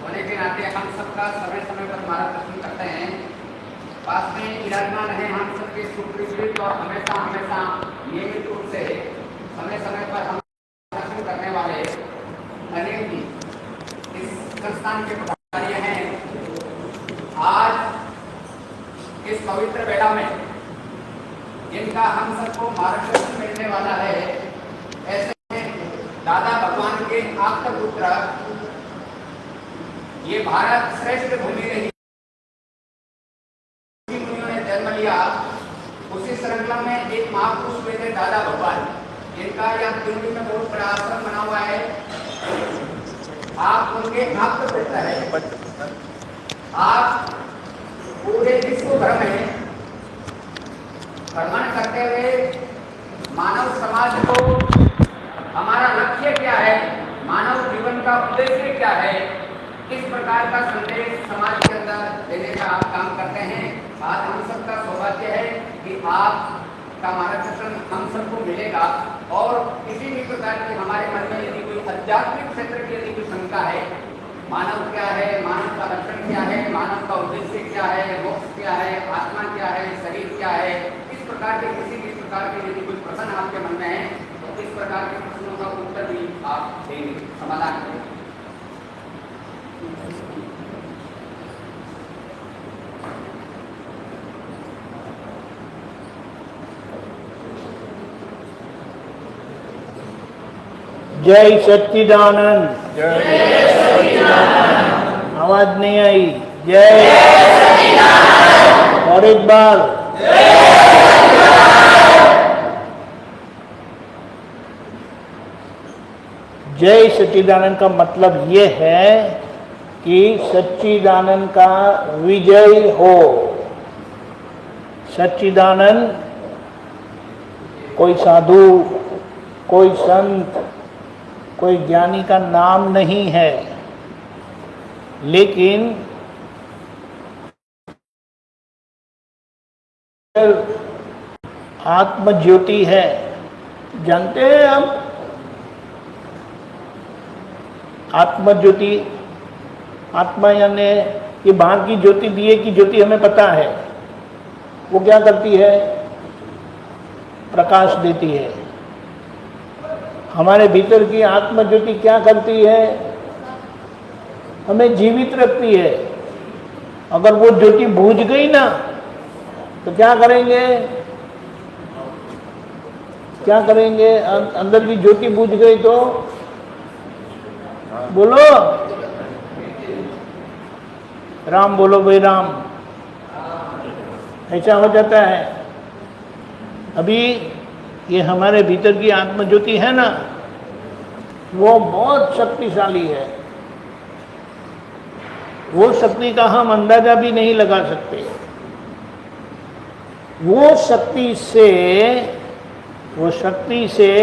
होने के नाते हम सबका समय समय पर मार्गदर्शन करते हैं। पास में विराजमान है हम सबके सुपरिचित और हमेशा हमेशा नियमित रूप से समय समय पर हम मार्गदर्शन करने वाले अनिल जी इस संस्थान के प्राचार्य हैं। आज इस पवित्र बेला में जिनका हम सबको मार्गदर्शन मिलने वाला है, ऐसे दादा भगवान के आप्त पुत्र, ये भारत श्रेष्ठ भूमि रही, मुनियों ने जन्म लिया। उसी श्रृंखला में एक महापुरुष हुए थे दादा भगवान, जिनका यह दिल्ली में बहुत बड़ा आश्रम बना हुआ है। आप उनके आप्त पुत्र है। आप पूरे विश्व भर में भ्रमण करते हुए मानव समाज को हमारा लक्ष्य क्या है, मानव जीवन का उद्देश्य क्या है, इस प्रकार का संदेश समाज के अंदर देने का आप काम करते हैं। आज हम सबका सौभाग्य है कि आपका मार्गदर्शन हम सबको मिलेगा और किसी भी प्रकार की हमारे मन में यदि कोई आध्यात्मिक क्षेत्र की यदि कोई शंका है, मानव क्या है, मानव का लक्षण क्या है, मानव का उद्देश्य क्या है, मोक्ष क्या है, आत्मा क्या है, शरीर क्या है, इस प्रकार के किसी भी प्रकार के यदि कोई प्रश्न आपके मन में है तो इस प्रकार के प्रश्नों का उत्तर भी आप देंगे, समाधान करेंगे। जय सच्चिदानंद। आवाज नहीं आई। जय और एक बार जय सच्चिदानंद का मतलब ये है कि सच्चिदानंद का विजय हो। सच्चिदानंद कोई साधु, कोई संत, कोई ज्ञानी का नाम नहीं है, लेकिन आत्म ज्योति है। जानते हैं आप आत्म ज्योति? आत्मा यानी ये बाहर की ज्योति, दिए की ज्योति हमें पता है। वो क्या करती है? प्रकाश देती है। हमारे भीतर की आत्म ज्योति क्या करती है? हमें जीवित रखती है। अगर वो ज्योति बुझ गई ना तो क्या करेंगे? क्या करेंगे? अंदर की ज्योति बुझ गई तो बोलो राम, बोलो भाई राम। ऐसा हो जाता है। अभी ये हमारे भीतर की आत्म ज्योति है ना, वो बहुत शक्तिशाली है। वो शक्ति का हम अंदाजा भी नहीं लगा सकते। वो शक्ति से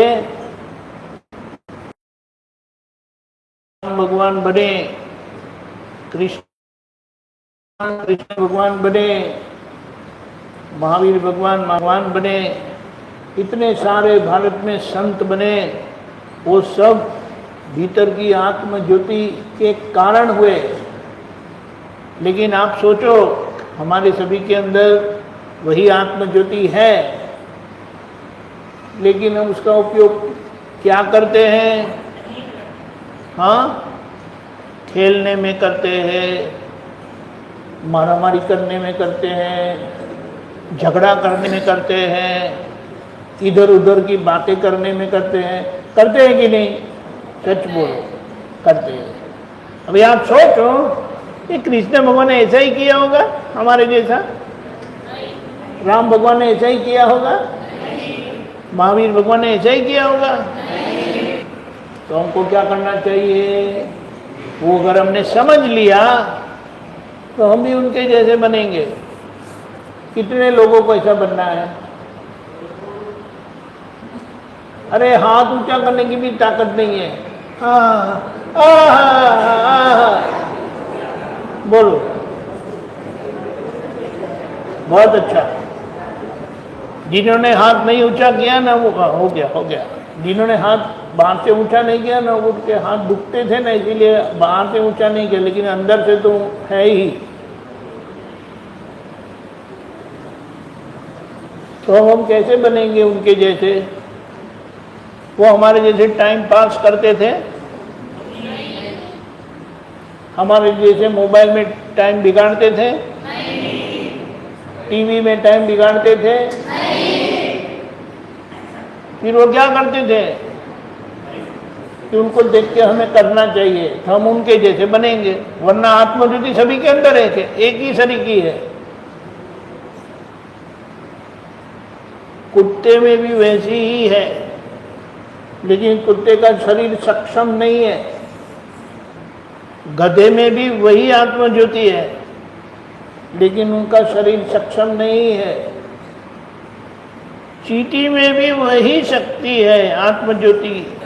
भगवान बने, कृष्ण भगवान बने, महावीर भगवान बने, इतने सारे भारत में संत बने। वो सब भीतर की आत्म ज्योति के कारण हुए। लेकिन आप सोचो, हमारे सभी के अंदर वही आत्म ज्योति है, लेकिन हम उसका उपयोग क्या करते हैं? हाँ, खेलने में करते हैं, मारामारी करने में करते हैं, झगड़ा करने में करते हैं, इधर उधर की बातें करने में करते हैं। करते हैं कि नहीं? सच बोलो, करते हैं। अभी आप सोचो, ये कृष्ण भगवान ने ऐसा ही किया होगा हमारे जैसा? राम भगवान ने ऐसा ही किया होगा? महावीर भगवान ने ऐसा ही किया होगा? तो हमको क्या करना चाहिए? वो अगर हमने समझ लिया तो हम भी उनके जैसे बनेंगे। कितने लोगों को ऐसा बनना है? अरे हाथ ऊंचा करने की भी ताकत नहीं है। बोलो, बहुत अच्छा। जिन्होंने हाथ नहीं ऊंचा किया ना, वो हो गया। जिन्होंने हाथ बाहर से ऊंचा नहीं किया ना, उठ के हाथ दुखते थे ना, इसीलिए बाहर से ऊंचा नहीं किया, लेकिन अंदर से तो है ही। तो हम कैसे बनेंगे उनके जैसे? वो हमारे जैसे टाइम पास करते थे? हमारे जैसे मोबाइल में टाइम बिगाड़ते थे? टीवी में टाइम बिगाड़ते थे? फिर वो क्या करते थे कि उनको देख के हमें करना चाहिए, तो हम उनके जैसे बनेंगे। वरना आत्मज्योति सभी के अंदर है कि एक ही शरीर की है। कुत्ते में भी वैसी ही है, लेकिन कुत्ते का शरीर सक्षम नहीं है। गधे में भी वही आत्मज्योति है, लेकिन उनका शरीर सक्षम नहीं है। चींटी में भी वही शक्ति है आत्मज्योति की।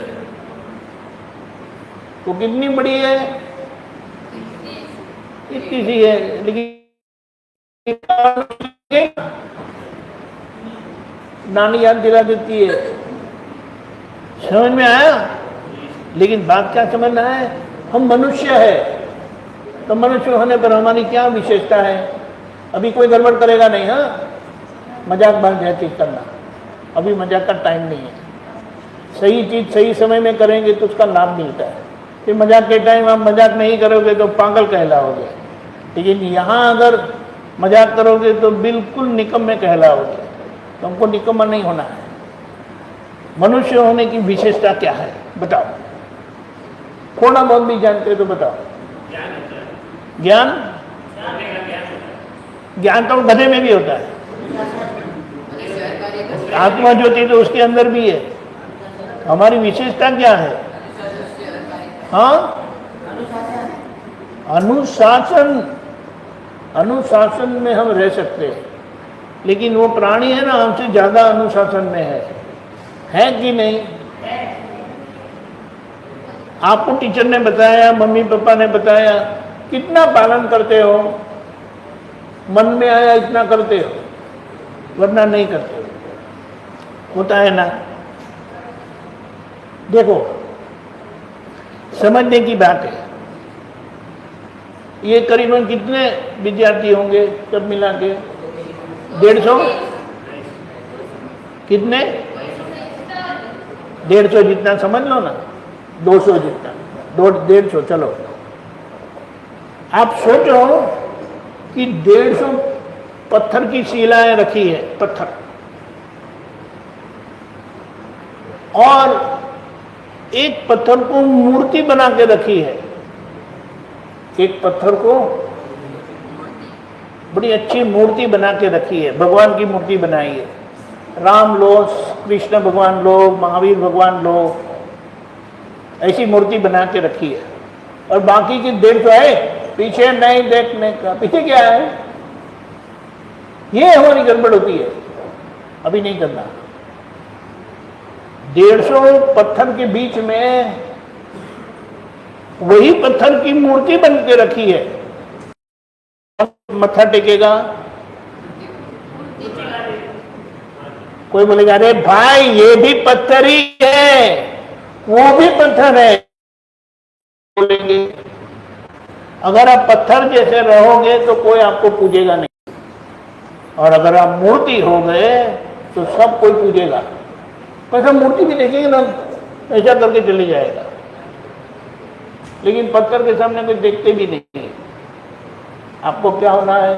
वो कितनी बड़ी है? इतनी सी है, लेकिन नानी याद दिला देती है। समझ में आया? लेकिन बात क्या समझना है, हम मनुष्य है, तो मनुष्य होने पर हमारी क्या विशेषता है? अभी कोई गड़बड़ करेगा नहीं, हाँ, मजाक बात करना, अभी मजाक का टाइम नहीं है। सही चीज सही समय में करेंगे तो उसका लाभ मिलता है। फिर मजाक के टाइम आप मजाक नहीं करोगे तो पागल कहलाओगे, लेकिन यहाँ अगर मजाक करोगे तो बिल्कुल निकम्मे कहलाओगे। तो हमको निकम्मा नहीं होना है। मनुष्य होने की विशेषता क्या है बताओ? थोड़ा बहुत भी जानते हो तो बताओ। ज्ञान? ज्ञान तो गधे में भी होता है। आत्मा ज्योति तो उसके अंदर भी है। हमारी विशेषता क्या है? हाँ, अनुशासन। अनुशासन में हम रह सकते हैं, लेकिन वो प्राणी है ना, हमसे ज्यादा अनुशासन में है कि नहीं? आपको टीचर ने बताया, मम्मी पापा ने बताया, कितना पालन करते हो? मन में आया इतना करते हो, वरना नहीं करते हो। होता है ना? देखो, समझने की बात है। ये करीबन कितने विद्यार्थी होंगे सब मिला के? 150? कितने? 150 जितना समझ लो ना, 200 जितना, 150, चलो। आप सोचो कि 150 पत्थर की शिलाएं रखी है, पत्थर, और एक पत्थर को मूर्ति बना के रखी है। एक पत्थर को बड़ी अच्छी मूर्ति बना के रखी है, भगवान की मूर्ति बनाई है। राम लो, कृष्ण भगवान लो, महावीर भगवान लो, ऐसी मूर्ति बना के रखी है। और बाकी की 150 है पीछे नहीं देखने का। पीछे क्या है? ये हमारी गड़बड़ होती है, अभी नहीं करना। 150 पत्थर के बीच में वही पत्थर की मूर्ति बन के रखी है। मत्था टेकेगा? कोई बोलेगा अरे भाई ये भी पत्थर ही है, वो भी पत्थर है, बोलेंगे। अगर आप पत्थर जैसे रहोगे तो कोई आपको पूजेगा नहीं, और अगर आप मूर्ति हो गए तो सब कोई पूजेगा। कैसा मूर्ति भी देखेंगे ना, ऐसा करके चले जाएगा, लेकिन पत्थर के सामने कोई देखते भी नहीं। आपको क्या होना है?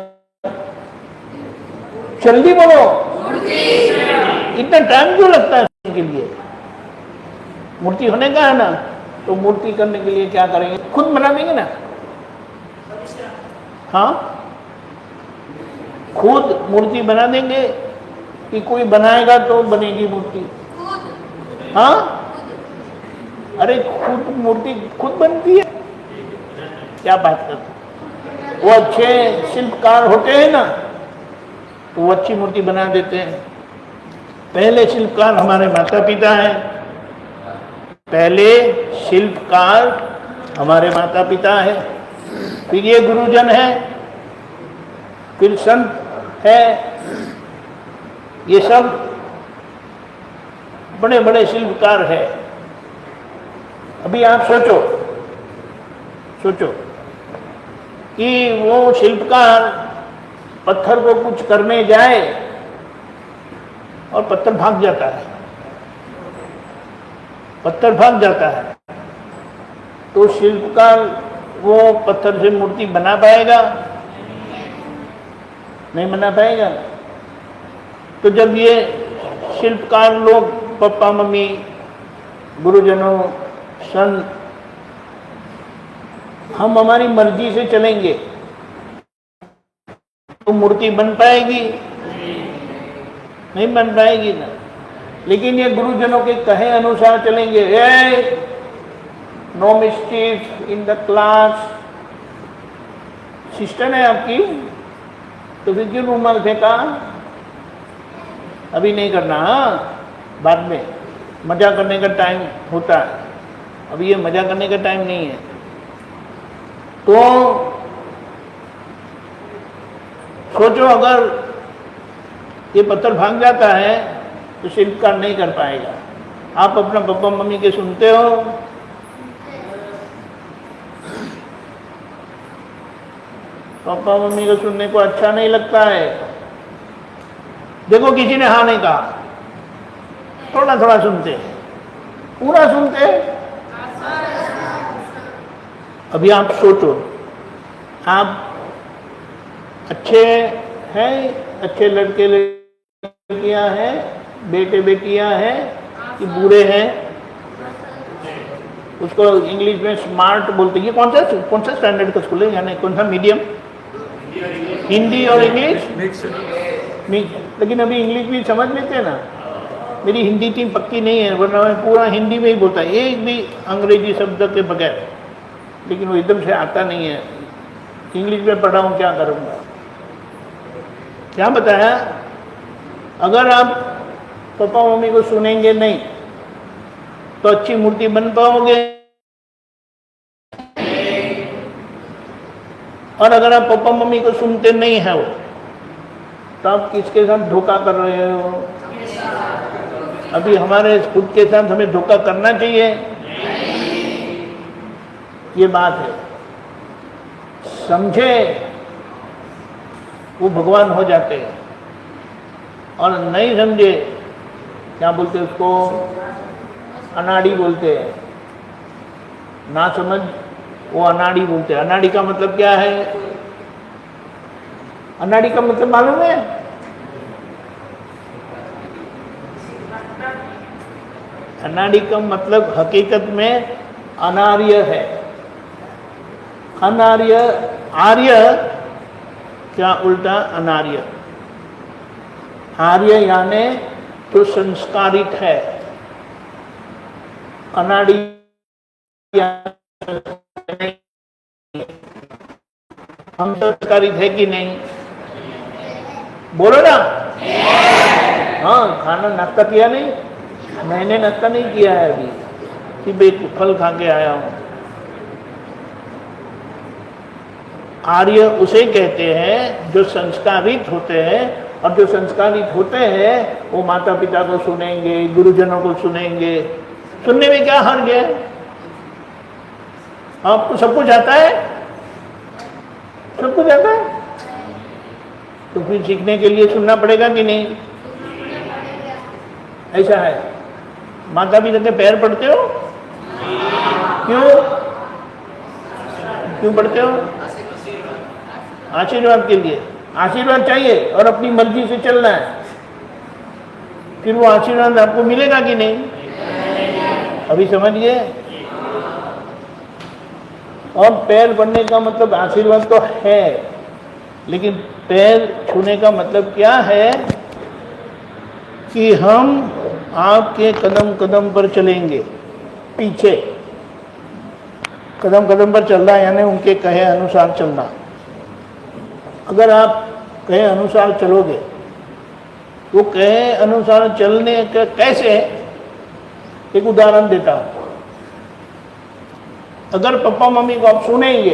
जल्दी बोलो, इतना टाइम क्यों लगता है इसके लिए? मूर्ति होने का है ना, तो मूर्ति करने के लिए क्या करेंगे? खुद बना देंगे ना। हाँ, खुद मूर्ति बना देंगे कि कोई बनाएगा तो बनेगी मूर्ति? हाँ, अरे खुद मूर्ति खुद बनती है, क्या बात करते? वो अच्छे शिल्पकार होते हैं ना, तो वो अच्छी मूर्ति बना देते हैं। पहले शिल्पकार हमारे माता पिता हैं, पहले शिल्पकार हमारे माता पिता है, फिर ये गुरुजन है, फिर संत है। ये सब बड़े बड़े शिल्पकार है। अभी आप सोचो सोचो कि वो शिल्पकार पत्थर को कुछ करने जाए और पत्थर भाग जाता है, पत्थर भाग जाता है, तो शिल्पकार वो पत्थर से मूर्ति बना पाएगा? नहीं बना पाएगा। तो जब ये शिल्पकार लोग, पापा मम्मी, गुरुजनों, संत, हम हमारी मर्जी से चलेंगे तो मूर्ति बन पाएगी? नहीं बन पाएगी ना। लेकिन ये गुरुजनों के कहे अनुसार चलेंगे, no mistake in the class, sister है आपकी, तो फिर क्यों रूमाल फेंका? अभी नहीं करना, हाँ बाद में, मजा करने का टाइम होता है, अभी ये मजा करने का टाइम नहीं है। तो सोचो अगर ये पत्थर भाग जाता है तो शिल्पकार नहीं कर पाएगा। आप अपना पापा मम्मी के सुनते हो? पापा मम्मी को सुनने को अच्छा नहीं लगता है। देखो किसी ने हाँ नहीं कहा, थोड़ा थोड़ा सुनते, पूरा सुनते। अभी आप सोचो, आप अच्छे हैं, अच्छे लड़के लड़कियां हैं, बेटे बेटियां हैं कि बुरे हैं? उसको इंग्लिश में स्मार्ट बोलते हैं। कौन सा स्टैंडर्ड का स्कूल है, यानी कौन सा मीडियम? हिंदी और इंग्लिश मिक्स। लेकिन अभी इंग्लिश भी समझ लेते हैं ना। मेरी हिंदी टीम पक्की नहीं है, वरना मैं पूरा हिंदी में ही बोलता है, एक भी अंग्रेजी शब्द के बगैर। लेकिन वो एकदम से आता नहीं है, इंग्लिश में पढ़ा हूँ, क्या करूँगा। क्या बताया? अगर आप पापा मम्मी को सुनेंगे नहीं तो अच्छी मूर्ति बन पाओगे, और अगर आप पापा मम्मी को सुनते नहीं है तो आप किसके साथ धोखा कर रहे हो? अभी हमारे खुद के साथ हमें धोखा करना चाहिए, ये बात है। समझे वो भगवान हो जाते हैं, और नहीं समझे, क्या बोलते उसको, अनाड़ी बोलते हैं। ना समझ वो अनाड़ी बोलते हैं। अनाड़ी का मतलब क्या है? अनाड़ी का मतलब मालूम है? अनाड़ी का मतलब हकीकत में अनार्य है। अनार्य, आर्य क्या उल्टा अनार्य। आर्य यानी जो संस्कारित है, अनाड़ी हम संस्कारित है कि नहीं? बोलो ना। हाँ, खाना नाश्ता किया नहीं? मैंने नाश्ता नहीं किया है अभी, सिर्फ एक फल खा के आया हूं। आर्य उसे कहते हैं जो संस्कारित होते हैं, और जो संस्कारित होते हैं वो माता पिता को सुनेंगे, गुरुजनों को सुनेंगे। सुनने में क्या हर्ज है? आपको सब कुछ आता है? सब कुछ आता है तो फिर सीखने के लिए सुनना पड़ेगा कि नहीं? ऐसा है। माता पिता के पैर पड़ते हो? क्यों क्यों पड़ते हो? आशीर्वाद के लिए। आशीर्वाद चाहिए और अपनी मर्जी से चलना है, फिर वो आशीर्वाद आपको मिलेगा कि नहीं? अभी समझिए। और पैर पड़ने का मतलब आशीर्वाद तो है, लेकिन पैर छूने का मतलब क्या है कि हम आपके कदम कदम पर चलेंगे, पीछे कदम कदम पर चलना, यानी उनके कहे अनुसार चलना। अगर आप कहे अनुसार चलोगे, वो कहे अनुसार चलने का कैसे? एक उदाहरण देता हूं। अगर पापा मम्मी को आप सुनेंगे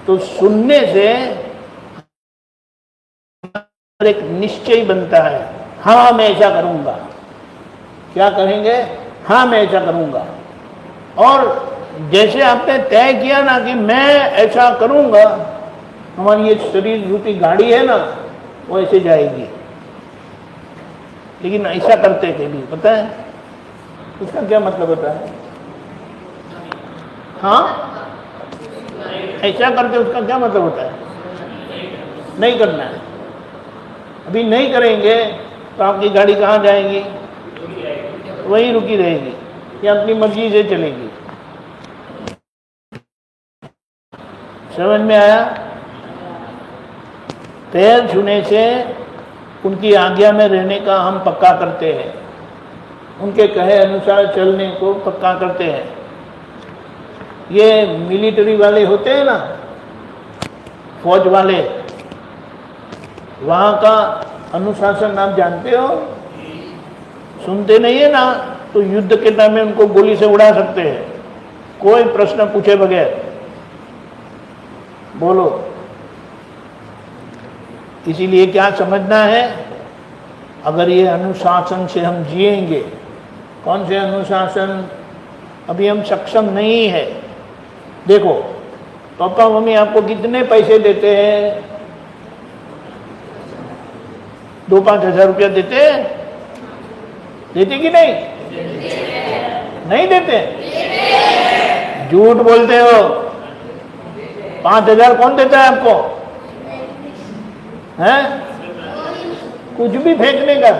तो सुनने से एक निश्चय बनता है, हाँ मैं ऐसा करूंगा। क्या करेंगे? हाँ मैं ऐसा करूंगा। और जैसे आपने तय किया ना कि मैं ऐसा करूंगा, हमारी ये शरीर रूपी गाड़ी है ना, वो ऐसे जाएगी। लेकिन ऐसा करते थे भी, पता है उसका क्या मतलब होता है? हाँ, ऐसा करते उसका क्या मतलब होता है? नहीं करना है। अभी नहीं करेंगे तो आपकी गाड़ी कहाँ जाएगी? वहीं रुकी रहेगी या अपनी मर्जी से चलेगी। समझ में आया? पैर छूने से उनकी आज्ञा में रहने का हम पक्का करते हैं, उनके कहे अनुसार चलने को पक्का करते हैं। ये मिलिट्री वाले होते हैं ना, फौज वाले, वहाँ का अनुशासन आप जानते हो? सुनते नहीं है ना, तो युद्ध के टाइम में उनको गोली से उड़ा सकते हैं, कोई प्रश्न पूछे बगैर। बोलो, इसीलिए क्या समझना है? अगर ये अनुशासन से हम जिएंगे, कौन से अनुशासन? अभी हम सक्षम नहीं है। देखो, पापा मम्मी आपको कितने पैसे देते हैं? 2-5 हज़ार रुपया देते हैं? देते कि नहीं? नहीं देते? झूठ बोलते हो। 5,000 कौन देता है आपको? हैं? कुछ भी फेंकने का।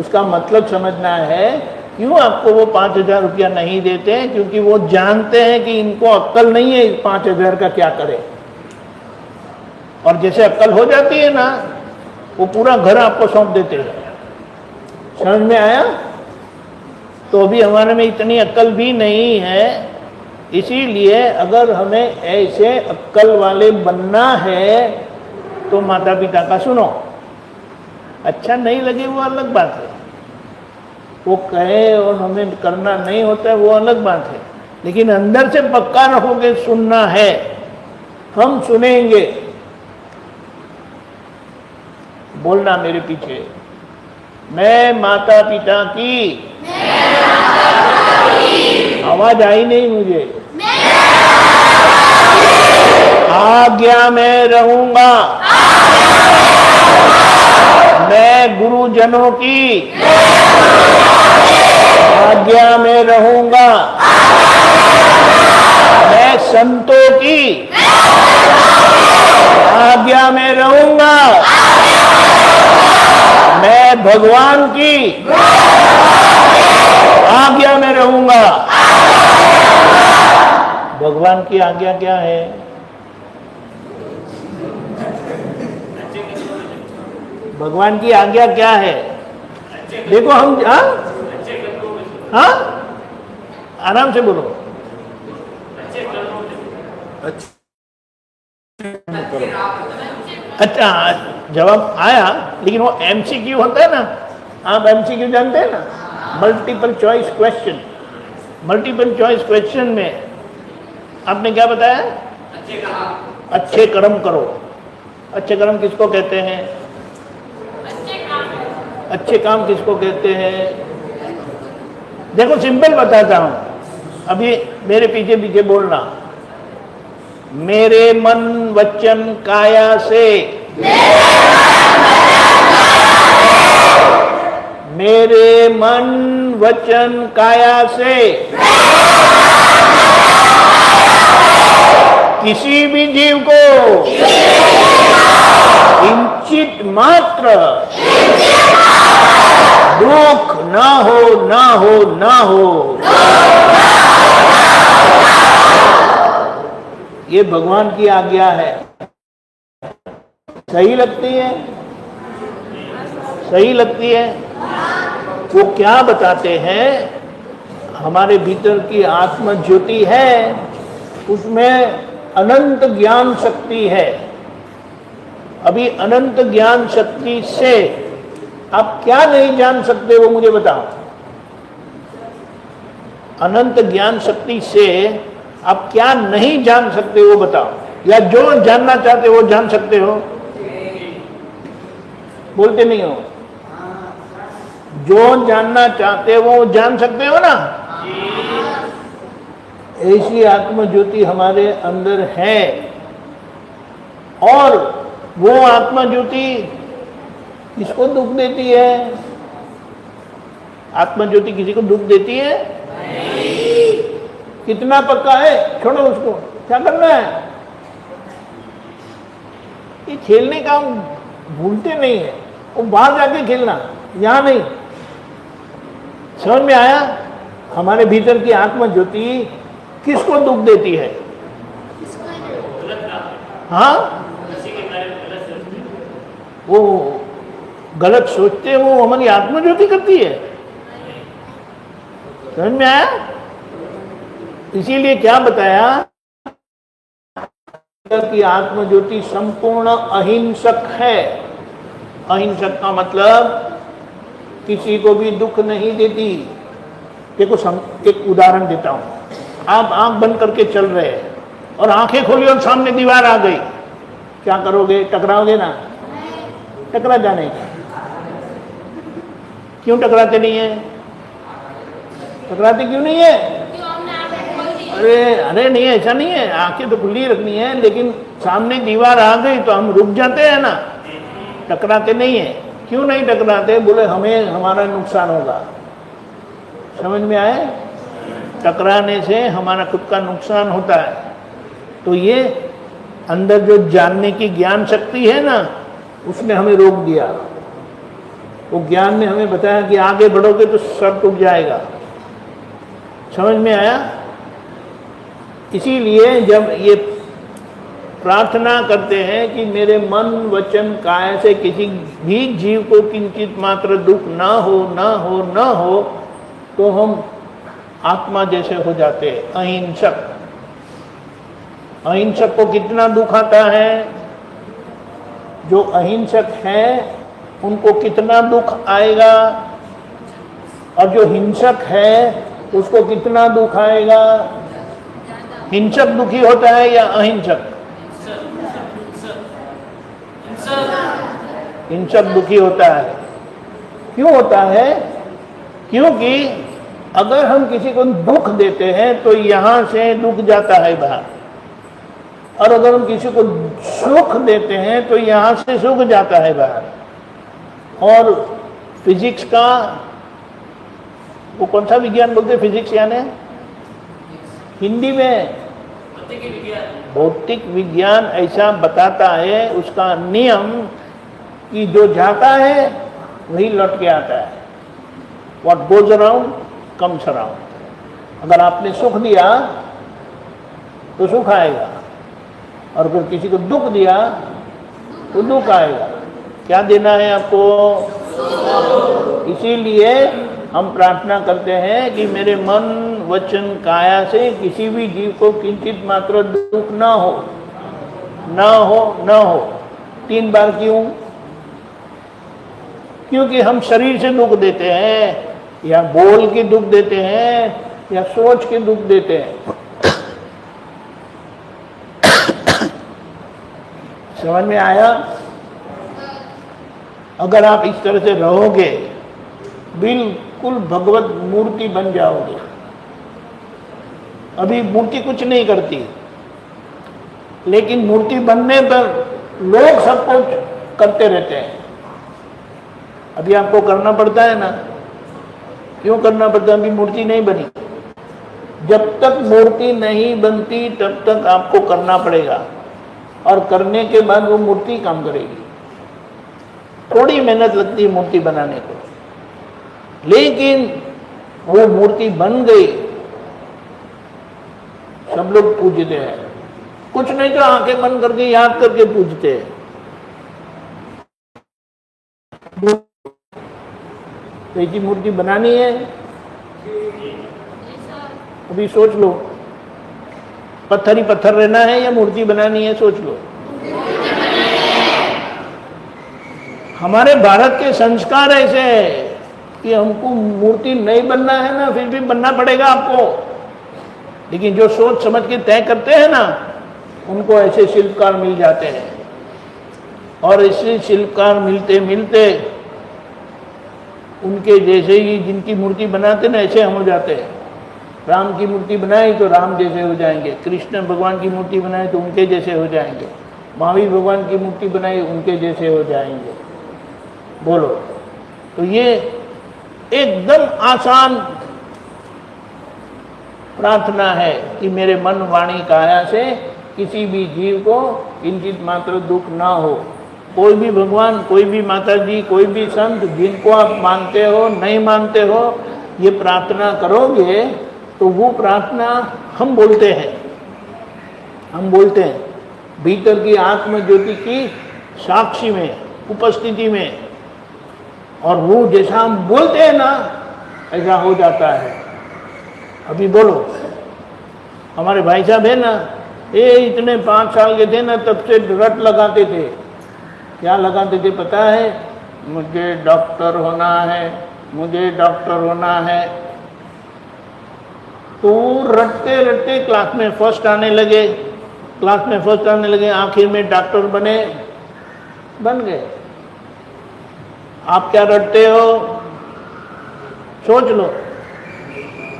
उसका मतलब समझना है, क्यों आपको वो 5,000 रुपया नहीं देते हैं? क्योंकि वो जानते हैं कि इनको अक्ल नहीं है 5,000 का क्या करे। और जैसे अक्ल हो जाती है ना, वो पूरा घर आपको सौंप देते हैं। समझ में आया? तो अभी हमारे में इतनी अक्ल भी नहीं है, इसीलिए अगर हमें ऐसे अक्ल वाले बनना है तो माता पिता का सुनो। अच्छा नहीं लगे वो अलग बात है, वो कहे और हमें करना नहीं होता है वो अलग बात है, लेकिन अंदर से पक्का रहोगे सुनना है, हम सुनेंगे। बोलना मेरे पीछे, मैं माता पिता की आवाज आई नहीं मुझे। आज्ञा में रहूंगा, मैं गुरुजनों की आज्ञा में रहूंगा, मैं संतों की आज्ञा में रहूंगा, मैं भगवान की आज्ञा में रहूंगा। भगवान की आज्ञा क्या है? भगवान की आज्ञा क्या है? देखो हम हाँ आराम से बोलो। अच्छा, जवाब आया, लेकिन वो MCQ होता है ना, आप MCQ जानते हैं ना, multiple choice question. Multiple choice question में आपने क्या बताया? अच्छे कर्म करो। अच्छे कर्म किसको कहते हैं? अच्छे काम किसको कहते हैं? देखो सिंपल बताता हूं, अभी मेरे पीछे पीछे बोलना। मेरे मन वचन काया से, मेरे मन वचन काया से किसी भी जीव को किंचित मात्र दुख ना हो, ना हो, ना हो। ये भगवान की आज्ञा है। सही लगती है? सही लगती है? वो क्या बताते हैं? हमारे भीतर की आत्म ज्योति है, उसमें अनंत ज्ञान शक्ति है। अभी अनंत ज्ञान शक्ति से आप क्या नहीं जान सकते वो मुझे बताओ। अनंत ज्ञान शक्ति से आप क्या नहीं जान सकते वो बताओ, या जो जानना चाहते हो वो जान सकते हो? बोलते नहीं हो। जो जानना चाहते हो वो जान सकते हो ना। ऐसी आत्म ज्योति हमारे अंदर है, और वो आत्मा ज्योति किसको दुख देती है? आत्मा ज्योति किसी को दुख देती है? नहीं। कितना पक्का है? छोड़ो उसको, क्या करना है? ये खेलने का भूलते नहीं है, वो बाहर जाके खेलना, यहां नहीं। समझ में आया? हमारे भीतर की आत्मा ज्योति किसको दुख देती है? हाँ, वो गलत सोचते वो हमारी आत्मा ज्योति करती है। समझ में आया? इसीलिए क्या बताया कि आत्म ज्योति संपूर्ण अहिंसक है। अहिंसक का मतलब किसी को भी दुख नहीं देती। देखो एक उदाहरण देता हूं। आप आंख बंद करके चल रहे हैं और आंखें खोली और सामने दीवार आ गई, क्या करोगे? टकराओगे ना? टकरा जाने का। क्यों टकराते नहीं है? टकराते क्यों नहीं है? अरे नहीं, ऐसा नहीं है। आंखें तो खुली रखनी है, लेकिन सामने दीवार आ गई तो हम रुक जाते हैं ना, टकराते नहीं है। क्यों नहीं टकराते? बोले हमें हमारा नुकसान होगा। समझ में आए? टकराने से हमारा खुद का नुकसान होता है। तो ये अंदर जो जानने की ज्ञान शक्ति है ना, उसने हमें रोक दिया। वो ज्ञान ने हमें बताया कि आगे बढ़ोगे तो सर टूट जाएगा। समझ में आया? इसीलिए जब ये प्रार्थना करते हैं कि मेरे मन वचन काया से किसी भी जीव को किंचित मात्र दुख ना हो, ना हो, ना हो, तो हम आत्मा जैसे हो जाते हैं, अहिंसक। अहिंसक को कितना दुख आता है? जो अहिंसक है उनको कितना दुख आएगा, और जो हिंसक है उसको कितना दुख आएगा? हिंसक दुखी होता है या अहिंसक? हिंसक दुखी होता है। क्यों होता है? क्योंकि अगर हम किसी को दुख देते हैं तो यहां से दुख जाता है बाहर, और अगर हम किसी को सुख देते हैं तो यहां से सुख जाता है बाहर। और फिजिक्स का वो कौन सा विज्ञान बोलते हैं? फिजिक्स यानी हिंदी में भौतिक विज्ञान ऐसा बताता है, उसका नियम कि जो जाता है वही लौट के आता है। What goes around comes around। अगर आपने सुख दिया तो सुख आएगा, और अगर किसी को दुख दिया तो दुख आएगा। क्या देना है आपको? इसीलिए हम प्रार्थना करते हैं कि मेरे मन वचन काया से किसी भी जीव को किंचित मात्र दुख ना हो, ना हो, ना हो। 3 बार क्यों? क्योंकि हम शरीर से दुख देते हैं, या बोल के दुख देते हैं, या सोच के दुख देते हैं। समझ में आया? अगर आप इस तरह से रहोगे बिल्कुल भगवत मूर्ति बन जाओगे। अभी मूर्ति कुछ नहीं करती, लेकिन मूर्ति बनने पर लोग सब कुछ करते रहते हैं। अभी आपको करना पड़ता है ना। क्यों करना पड़ता है? अभी मूर्ति नहीं बनी। जब तक मूर्ति नहीं बनती तब तक आपको करना पड़ेगा, और करने के बाद वो मूर्ति काम करेगी। थोड़ी मेहनत लगती है मूर्ति बनाने को, लेकिन वो मूर्ति बन गई, सब लोग पूजते हैं। कुछ नहीं तो आंखें बंद करके याद करके पूजते हैं। तो ऐसी मूर्ति बनानी है। अभी सोच लो, पत्थर ही पत्थर रहना है या मूर्ति बनानी है? सोच लो। हमारे भारत के संस्कार ऐसे हैं कि हमको मूर्ति नहीं बनना है ना, फिर भी बनना पड़ेगा आपको। लेकिन जो सोच समझ के तय करते हैं ना, उनको ऐसे शिल्पकार मिल जाते हैं, और ऐसे शिल्पकार मिलते मिलते उनके जैसे ही जिनकी मूर्ति बनाते ना ऐसे हम हो जाते हैं। राम की मूर्ति बनाई तो राम जैसे हो जाएंगे, कृष्ण भगवान की मूर्ति बनाई तो उनके जैसे हो जाएंगे, महावीर भगवान की मूर्ति बनाई उनके जैसे हो जाएंगे। बोलो, तो ये एकदम आसान प्रार्थना है कि मेरे मन वाणी काया से किसी भी जीव को किंचित मात्र दुख ना हो। कोई भी भगवान, कोई भी माता जी, कोई भी संत जिनको आप मानते हो नहीं मानते हो, ये प्रार्थना करोगे तो वो प्रार्थना हम बोलते हैं, हम बोलते हैं भीतर की आत्म ज्योति की साक्षी में, उपस्थिति में, और वो जैसा हम बोलते हैं ना ऐसा हो जाता है। अभी बोलो, हमारे भाई साहब है ना, ये इतने 5 साल के थे ना तब से रट लगाते थे। क्या लगाते थे पता है? मुझे डॉक्टर होना है, मुझे डॉक्टर होना है। तो रटते रटते क्लास में फर्स्ट आने लगे, क्लास में फर्स्ट आने लगे, आखिर में डॉक्टर बन गए। आप क्या रटते हो? सोच लो,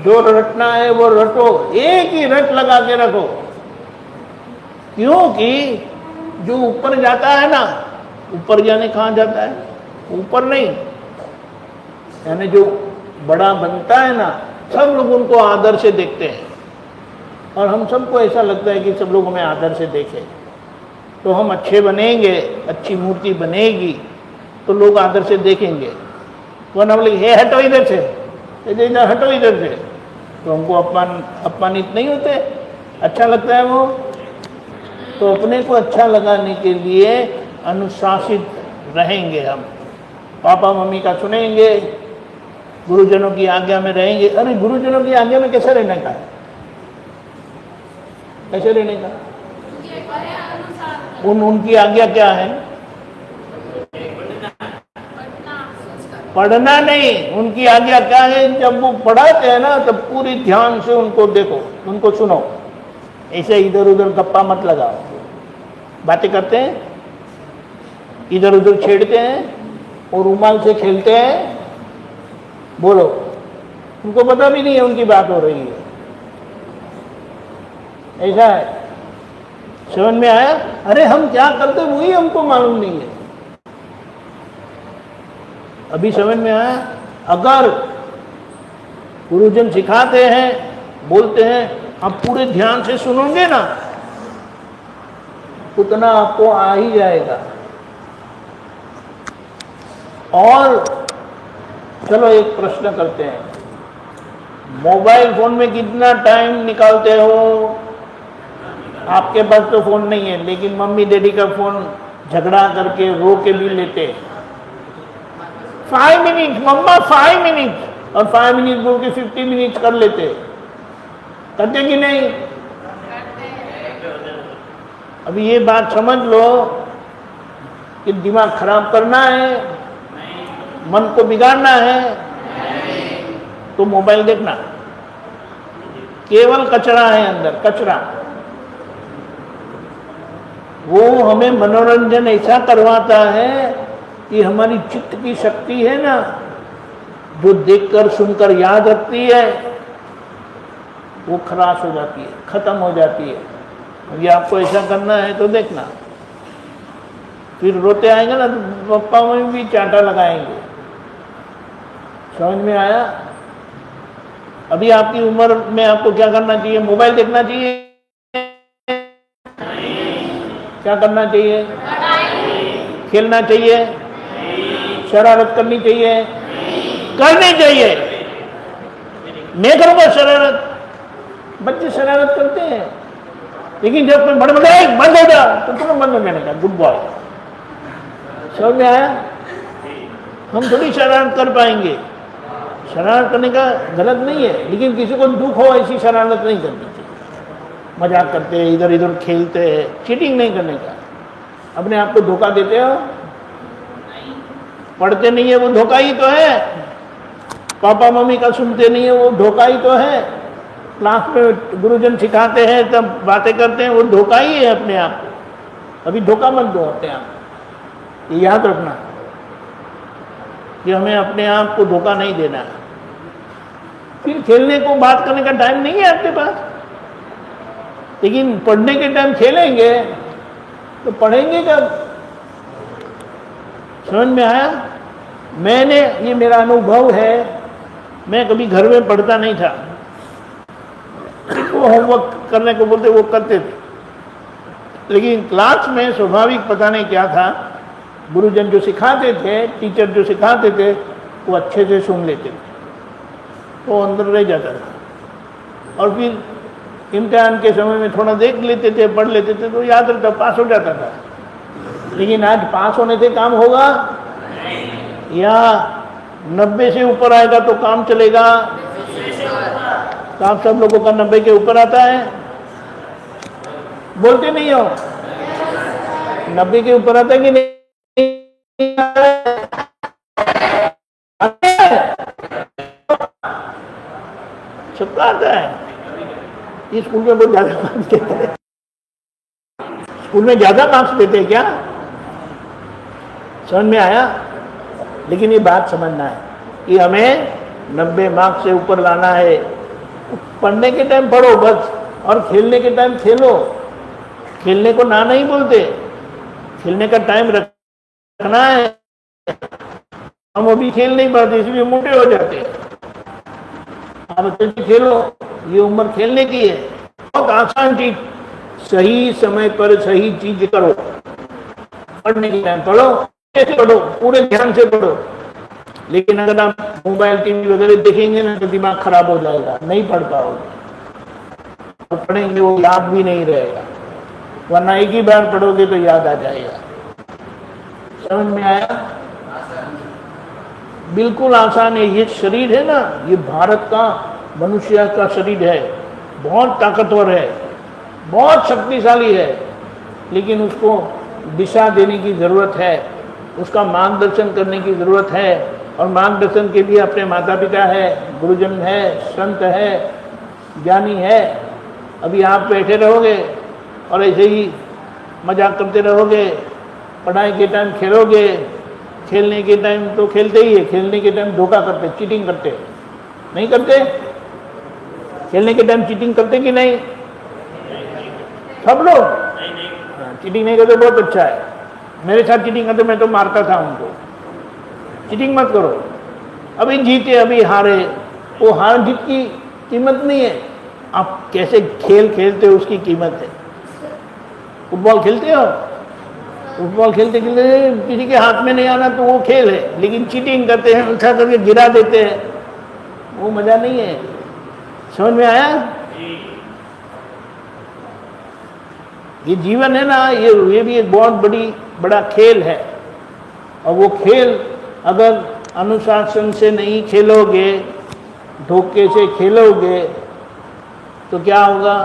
जो रटना है वो रटो, एक ही रट लगा के रखो। क्योंकि जो ऊपर जाता है ना, ऊपर जाने कहाँ जाता है? ऊपर नहीं, यानी जो बड़ा बनता है ना, सब लोग उनको आदर से देखते हैं, और हम सबको ऐसा लगता है कि सब लोग हमें आदर से देखें। तो हम अच्छे बनेंगे, अच्छी मूर्ति बनेगी तो लोग आदर से देखेंगे। वरना बोले हे हटो इधर से, इधर हटो इधर से, तो हमको अपमानित नहीं होते, अच्छा लगता है वो। तो अपने को अच्छा लगाने के लिए अनुशासित रहेंगे हम, पापा मम्मी का सुनेंगे, गुरुजनों की आज्ञा में रहेंगे। अरे गुरुजनों की आज्ञा में कैसे रहने का है? कैसे रहने का? उनकी आज्ञा क्या है? पढ़ना नहीं, उनकी आज्ञा क्या है? जब वो पढ़ाते हैं ना तब पूरी ध्यान से उनको देखो, उनको सुनो, ऐसे इधर उधर गप्पा मत लगाओ। बातें करते हैं, इधर उधर छेड़ते हैं और रुमाल से खेलते हैं, बोलो, उनको पता भी नहीं है उनकी बात हो रही है। ऐसा है, समझ में आया? अरे हम क्या करते वही हमको मालूम नहीं है। अभी समझ में आया? अगर गुरुजन सिखाते हैं, बोलते हैं, आप पूरे ध्यान से सुनोगे ना, उतना आपको आ ही जाएगा। और चलो एक प्रश्न करते हैं, मोबाइल फोन में कितना टाइम निकालते हो? आपके पास तो फोन नहीं है, लेकिन मम्मी डैडी का फोन झगड़ा करके रो के भी लेते हैं। 5 मिनट मम्मा, 5 मिनट, और 5 मिनट बोल के 50 मिनट कर लेते। करते कि नहीं? अभी ये बात समझ लो कि दिमाग खराब करना है, मन को बिगाड़ना है, तो मोबाइल देखना केवल कचरा है, अंदर कचरा। वो हमें मनोरंजन ऐसा करवाता है कि हमारी चित्त की शक्ति है ना, जो देखकर सुनकर याद रखती है, वो खराश हो जाती है, खत्म हो जाती है। ये आपको ऐसा करना है तो देखना, फिर रोते आएंगे ना तो पप्पा में भी चांटा लगाएंगे। समझ में आया? अभी आपकी उम्र में आपको क्या करना चाहिए? मोबाइल देखना चाहिए? क्या करना चाहिए? खेलना चाहिए? शरारत करनी चाहिए? करनी चाहिए। मैं करूंगा शरारत, बच्चे शरारत करते हैं, लेकिन जब कोई बंद हो जा तो तुम्हें बंद हो जाने का, गुड बॉय। समझ में आया? हम थोड़ी शरारत कर पाएंगे। शरारत करने का गलत नहीं है, लेकिन किसी को दुख हो ऐसी शरारत नहीं करनी चाहिए। मजाक करते हैं, इधर इधर खेलते हैं, चीटिंग नहीं करने का। अपने आप को धोखा देते हो, पढ़ते नहीं है वो धोखा ही तो है, पापा मम्मी का सुनते नहीं है वो धोखा ही तो है, क्लास में गुरुजन सिखाते हैं तब बातें करते हैं वो धोखा ही है अपने आप को। अभी धोखा मत दो अपने आप, ये याद रखना। कि हमें अपने आप को धोखा नहीं देना है। फिर खेलने को बात करने का टाइम नहीं है आपके पास, लेकिन पढ़ने के टाइम खेलेंगे तो पढ़ेंगे कब? समझ में आया? ये मेरा अनुभव है, मैं कभी घर में पढ़ता नहीं था, वो होमवर्क करने को बोलते वो करते थे, लेकिन क्लास में स्वाभाविक पता नहीं क्या था, गुरुजन जो सिखाते थे, टीचर जो सिखाते थे, वो अच्छे से सुन लेते थे, वो अंदर रह जाता था। और फिर इम्तिहान के समय में थोड़ा देख लेते थे, पढ़ लेते थे, तो याद रहता, पास हो जाता था। लेकिन आज पास होने से काम होगा या 90 से ऊपर आएगा तो काम चलेगा? तो आप सब लोगों का 90 के ऊपर आता है? बोलते नहीं हो? 90 के ऊपर आता है कि नहीं? सबका आता है। ये स्कूल में बहुत ज्यादा मार्क्स देते हैं। स्कूल में ज्यादा मार्क्स देते हैं क्या? समझ में आया? लेकिन ये बात समझना है कि हमें 90 मार्क्स से ऊपर लाना है। पढ़ने के टाइम पढ़ो बस, और खेलने के टाइम खेलो। खेलने को ना नहीं बोलते, खेलने का टाइम रखना है। हम अभी खेल नहीं पाते, इसलिए मोटे हो जाते हैं। आप अच्छे से खेलो, ये उम्र खेलने की है। बहुत आसान चीज, सही समय पर सही चीज करो। पढ़ने के टाइम पढ़ो, कैसे पढ़ो? पूरे ध्यान से पढ़ो। लेकिन अगर आप मोबाइल टीवी वगैरह देखेंगे ना तो दिमाग खराब हो जाएगा, नहीं पढ़ पाओगे। और पढ़ेंगे वो याद भी नहीं रहेगा, वरना एक ही बार पढ़ोगे तो याद आ जाएगा। समझ में आया? बिल्कुल आसान है। ये शरीर है ना, ये भारत का मनुष्य का शरीर है, बहुत ताकतवर है, बहुत शक्तिशाली है, लेकिन उसको दिशा देने की जरूरत है, उसका मार्गदर्शन करने की जरूरत है। और मार्गदर्शन के लिए अपने माता पिता है, गुरुजन है, संत है, ज्ञानी है। अभी आप बैठे रहोगे और ऐसे ही मजाक करते रहोगे, पढ़ाई के टाइम खेलोगे, खेलने के टाइम तो खेलते ही है, खेलने के टाइम धोखा करते, चीटिंग करते, नहीं करते? खेलने के टाइम चीटिंग करते कि नहीं? सब लोग चीटिंग नहीं करते, बहुत अच्छा है। मेरे साथ चीटिंग करते, मैं तो मारता था उनको। चीटिंग मत करो। अभी जीते अभी हारे, वो हार जीत की कीमत नहीं है, आप कैसे खेल खेलते हो उसकी कीमत है। फुटबॉल खेलते हो, फुटबॉल खेलते खेलते किसी के हाथ में नहीं आना तो वो खेल है, लेकिन चीटिंग करते हैं, उठा करके गिरा देते हैं, वो मजा नहीं है। समझ में आया? ये जीवन है ना, ये भी एक बहुत बड़ा खेल है। और वो खेल अगर अनुशासन से नहीं खेलोगे, धोखे से खेलोगे, तो क्या होगा?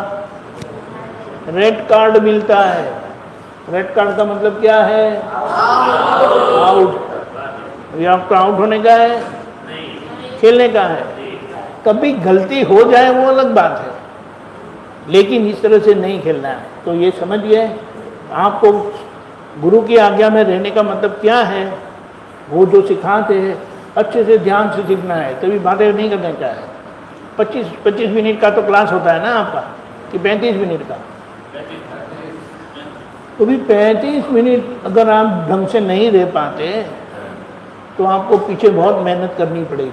रेड कार्ड मिलता है। रेड कार्ड का मतलब क्या है? आउट। ये आपका आउट होने का है, खेलने का है। कभी गलती हो जाए वो अलग बात है, लेकिन इस तरह से नहीं खेलना है। तो ये समझिए, आपको गुरु की आज्ञा में रहने का मतलब क्या है? वो जो सिखाते हैं अच्छे से ध्यान से सीखना है, कभी बातें नहीं करने का है। 25 मिनट का तो क्लास होता है ना आपका, कि 35 मिनट का? तो भी 35 मिनट अगर आप ढंग से नहीं रह पाते तो आपको पीछे बहुत मेहनत करनी पड़ेगी।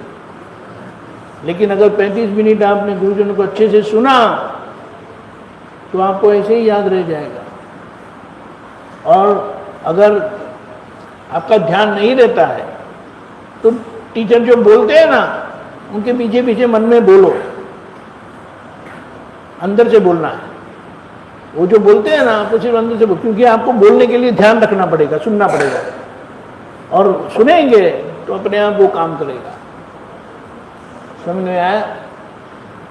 लेकिन अगर 35 मिनट आपने गुरुजनों को अच्छे से सुना तो आपको ऐसे ही याद रह जाएगा। और अगर आपका ध्यान नहीं रहता है तो टीचर जो बोलते हैं ना, उनके पीछे पीछे मन में बोलो, अंदर से बोलना है। वो जो बोलते हैं ना, आपको सिर्फ अंदर से बोलो, क्योंकि आपको बोलने के लिए ध्यान रखना पड़ेगा, सुनना पड़ेगा। और सुनेंगे तो अपने आप वो काम करेगा। समझ में आया?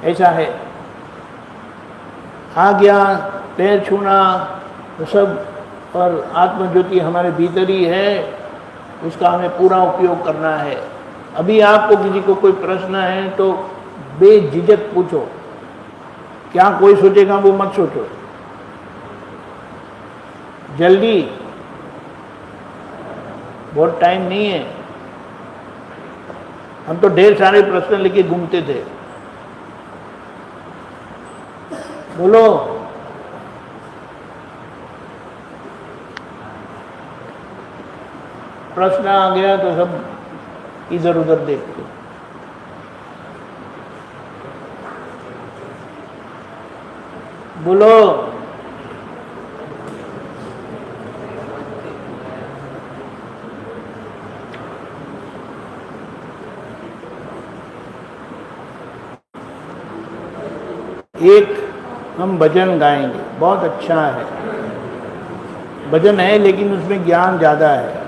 ऐसा है। आज्ञा, पैर छूना, वो सब, और आत्मज्योति हमारे भीतर ही है, उसका हमें पूरा उपयोग करना है। अभी आपको किसी को कोई प्रश्न है तो बेझिझक पूछो, क्या कोई सोचेगा वो मत सोचो। जल्दी, बहुत टाइम नहीं है। हम तो ढेर सारे प्रश्न लेके घूमते थे। बोलो। प्रश्न आ गया तो सब इधर उधर देखते। बोलो। एक हम भजन गाएंगे, बहुत अच्छा है भजन है, लेकिन उसमें ज्ञान ज़्यादा है।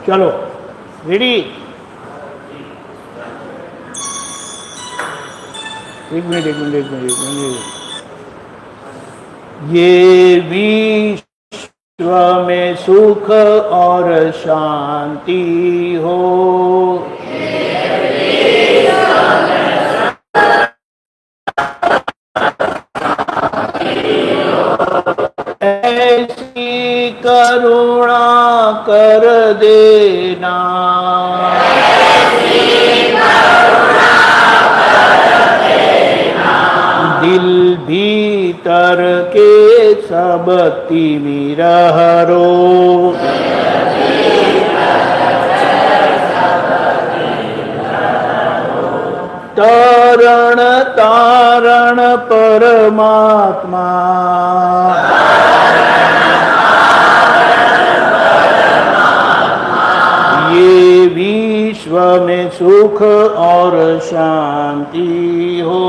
चलो, रेडी? एक मिनट। ये विश्व में सुख और शांति हो, ऐसी करुणा कर देना, दिल भीतर के सब तिमिर हरो, तरण तारण परमात्मा, ये विश्व में सुख और शांति हो।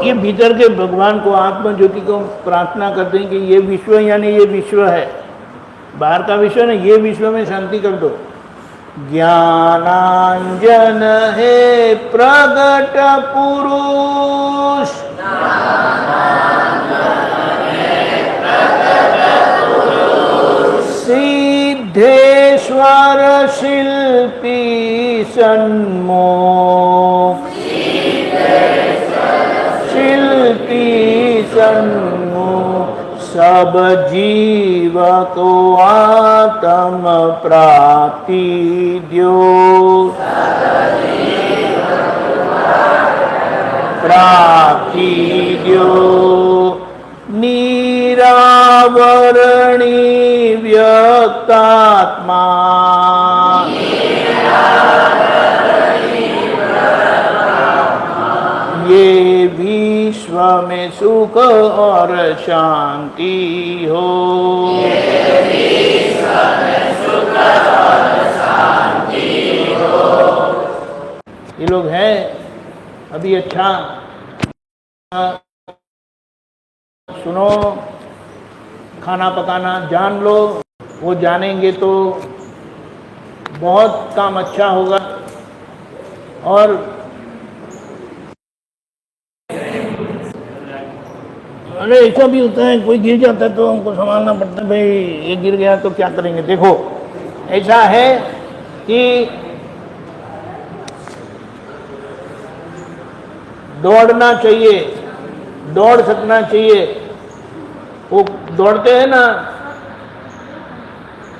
ये भीतर के भगवान को, आत्मा ज्योति को प्रार्थना करते हैं कि ये विश्व यानी ये विश्व है, बाहर का विश्व ना, ये विश्व में शांति कर दो। ज्ञानांजन है प्रगट पुरुष, सिद्धेश्वर शिल्पी सन्मुख, शिल्पी सन्मुख, सब जीव को आत्म प्राप्ति द्यो, प्राप्ति द्यो। निरावरणी व्यक्तात्मा, ये विश्व में सुख और शांति हो। ये लोग हैं अभी, अच्छा सुनो, खाना पकाना जान लो, वो जानेंगे तो बहुत काम अच्छा होगा। और अरे ऐसा भी होता है, कोई गिर जाता है तो हमको संभालना पड़ता है, भाई ये गिर गया तो क्या करेंगे। देखो ऐसा है कि दौड़ना चाहिए, दौड़ सकना चाहिए। वो दौड़ते हैं ना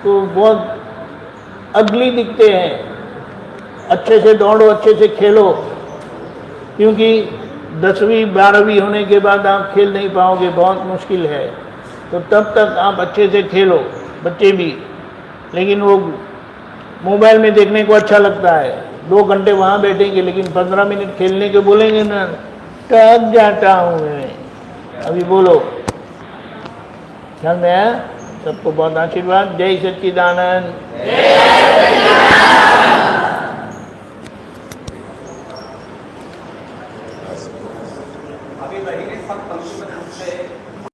तो बहुत अगली दिखते हैं। अच्छे से दौड़ो, अच्छे से खेलो, क्योंकि 10वीं 12वीं होने के बाद आप खेल नहीं पाओगे, बहुत मुश्किल है। तो तब तक आप अच्छे से खेलो, बच्चे भी। लेकिन वो मोबाइल में देखने को अच्छा लगता है, 2 घंटे वहाँ बैठेंगे, लेकिन 15 मिनट खेलने के बोलेंगे ना, थक जाता हूँ मैं। अभी बोलो, ख्याल में आया? सबको बहुत आशीर्वाद। जय सच्चिदानंद।